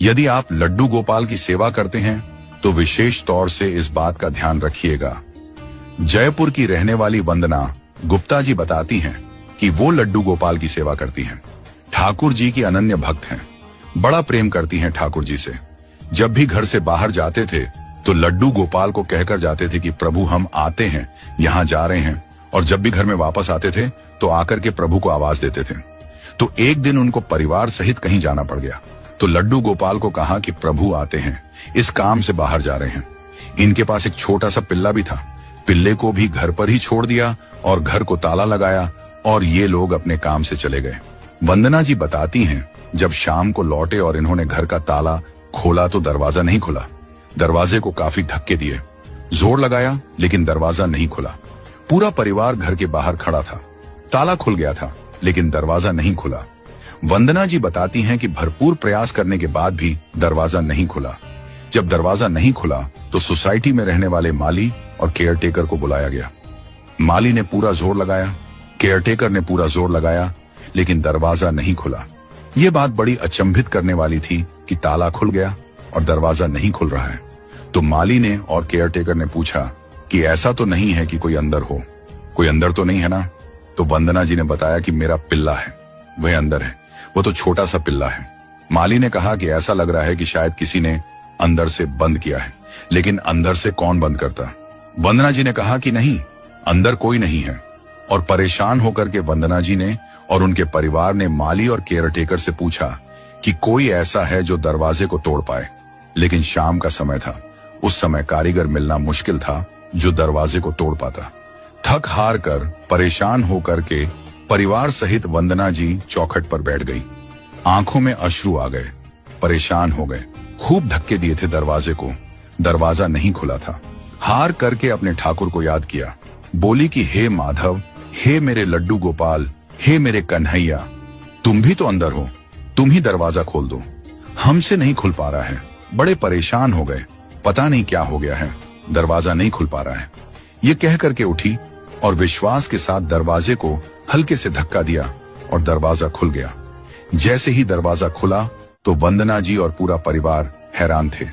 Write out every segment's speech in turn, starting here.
यदि आप लड्डू गोपाल की सेवा करते हैं तो विशेष तौर से इस बात का ध्यान रखिएगा। जयपुर की रहने वाली वंदना गुप्ता जी बताती हैं कि वो लड्डू गोपाल की सेवा करती हैं। ठाकुर जी की अनन्य भक्त हैं, बड़ा प्रेम करती हैं ठाकुर जी से। जब भी घर से बाहर जाते थे तो लड्डू गोपाल को कहकर जाते थे कि प्रभु हम आते हैं, यहाँ जा रहे हैं। और जब भी घर में वापस आते थे तो आकर के प्रभु को आवाज देते थे। तो एक दिन उनको परिवार सहित कहीं जाना पड़ गया तो लड्डू गोपाल को कहा कि प्रभु आते हैं, इस काम से बाहर जा रहे हैं। इनके पास एक छोटा सा पिल्ला भी था। पिल्ले को भी घर पर ही छोड़ दिया और घर को ताला लगाया और ये लोग अपने काम से चले गए। वंदना जी बताती हैं, जब शाम को लौटे और इन्होंने घर का ताला खोला तो दरवाजा नहीं खुला। दरवाजे को काफी धक्के दिए, जोर लगाया, लेकिन दरवाजा नहीं खुला। पूरा परिवार घर के बाहर खड़ा था। ताला खुल गया था लेकिन दरवाजा नहीं खुला। वंदना जी बताती हैं कि भरपूर प्रयास करने के बाद भी दरवाजा नहीं खुला। जब दरवाजा नहीं खुला तो सोसाइटी में रहने वाले माली और केयरटेकर को बुलाया गया। माली ने पूरा जोर लगाया, केयरटेकर ने पूरा जोर लगाया, लेकिन दरवाजा नहीं खुला। यह बात बड़ी अचंभित करने वाली थी कि ताला खुल गया और दरवाजा नहीं खुल रहा है। तो माली ने और केयरटेकर ने पूछा कि ऐसा तो नहीं है कि कोई अंदर हो, कोई अंदर तो नहीं है ना? तो वंदना जी ने बताया कि मेरा पिल्ला है, वह अंदर है, वो तो छोटा सा पिल्ला है। माली ने कहा कि ऐसा लग रहा है कि शायद किसी ने अंदर से बंद किया है, लेकिन अंदर से कौन बंद करता? वंदना जी ने कहा कि नहीं, अंदर कोई नहीं है। और परेशान होकर के वंदना जी ने और उनके परिवार ने माली और केयरटेकर से पूछा कि कोई ऐसा है जो दरवाजे को तोड़ पाए। लेकिन शाम का समय था, उस समय कारीगर मिलना मुश्किल था जो दरवाजे को तोड़ पाता। थक हार कर, परेशान होकर के परिवार सहित वंदना जी चौखट पर बैठ गई। आंखों में अश्रु आ गए, परेशान हो गए, खूब धक्के दिए थे दरवाजे को, दरवाजा नहीं खुला था। हार करके अपने ठाकुर को याद किया, बोली कि हे माधव, हे मेरे लड्डू गोपाल, हे मेरे कन्हैया, तुम भी तो अंदर हो, तुम ही दरवाजा खोल दो, हमसे नहीं खुल पा रहा है। बड़े परेशान हो गए, पता नहीं क्या हो गया है, दरवाजा नहीं खुल पा रहा है। ये कह करके उठी और विश्वास के साथ दरवाजे को हल्के से धक्का दिया और दरवाजा खुल गया। जैसे ही दरवाजा खुला तो वंदना जी और पूरा परिवार हैरान थे,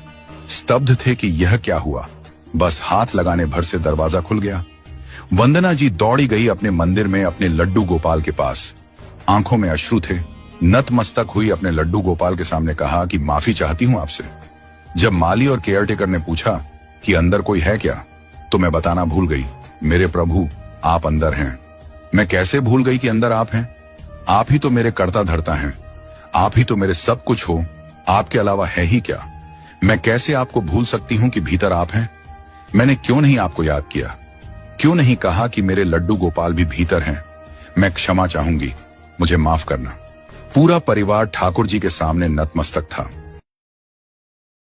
स्तब्ध थे कि यह क्या हुआ। बस हाथ लगाने भर से दरवाजा खुल गया। वंदना जी दौड़ी गई अपने मंदिर में अपने लड्डू गोपाल के पास। आंखों में अश्रु थे, नतमस्तक हुई अपने लड्डू गोपाल के सामने कहा कि माफी चाहती हूं आपसे। जब माली और केयरटेकर ने पूछा कि अंदर कोई है क्या, तो मैं बताना भूल गई, मेरे प्रभु आप अंदर हैं। मैं कैसे भूल गई कि अंदर आप हैं? आप ही तो मेरे कर्ता धर्ता हैं, आप ही तो मेरे सब कुछ हो, आपके अलावा है ही क्या? मैं कैसे आपको भूल सकती हूं कि भीतर आप हैं? मैंने क्यों नहीं आपको याद किया? क्यों नहीं कहा कि मेरे लड्डू गोपाल भी भीतर हैं? मैं क्षमा चाहूंगी, मुझे माफ करना। पूरा परिवार ठाकुर जी के सामने नतमस्तक था।